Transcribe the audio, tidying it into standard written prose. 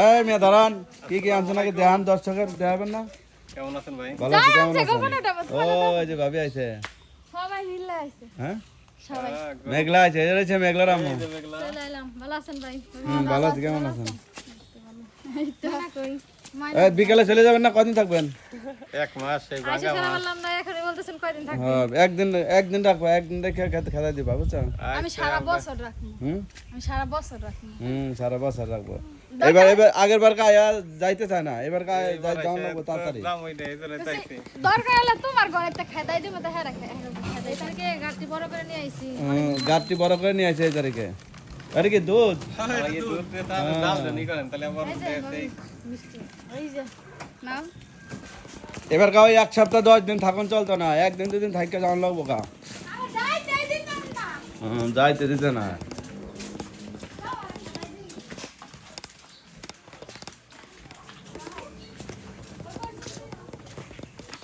এই মেয়ে দাঁড়ান, কি কি আনছেন নাকি দেখান, দর্শকের দেখাবেন না? কেমন আছেন ভাই? ভালো আছি, কেমন আছেন? ও এই যে ভাবি আইছে। সবাই মিলে আইছে। হ্যাঁ সবাই মেঘলা আছে, এই রয়েছে মেঘলার আম্মু। চলে এলাম। ভালো আছেন ভাই? ভালো আছি, কেমন আছেন? এই তো কই এই বিকেলে চলে যাবেন না, কদিন থাকবেন? এক মাস সেই আইসা ভাঙা ফেরা মাস। বললাম না, এখনই বলতেছেন কয়দিন থাকবেন? হ্যাঁ একদিন রাখবো, একদিন রেখে খেতে দিবা, বুঝছো? আমি সারা বছর রাখবো। হুম আমি সারা বছর রাখবো। সারা বছর রাখবো। এবার আগের বার কায়া যাইতে চায় না, এবার কায়া যাওয়া লাগবো তাড়াতাড়ি। দাম ওইটা এই জন্য চাইছি। দরকার হলে তোমার ঘরেতে খেদাই দিমু তো হ্যাঁ রাখে। খেদাই তারকে গাড়ি বড় করে নিয়ে আইছি। গাড়টি বড় করে নিয়ে আসে এই তারিখে। আরে কি দুধ? আর এই দুধ দিয়ে তো আপনি দাম জানি করেন তাহলে আবার এই যে ভাবি, মিষ্টি। ওই যে নাও। এবার কাউ 1 সপ্তাহ 10 দিন থাকুন চলতো না, একদিন দুদিন থাইকে যাওয়া লাগবো কা। যাইতে দিতাম না। যাইতে দিতে না।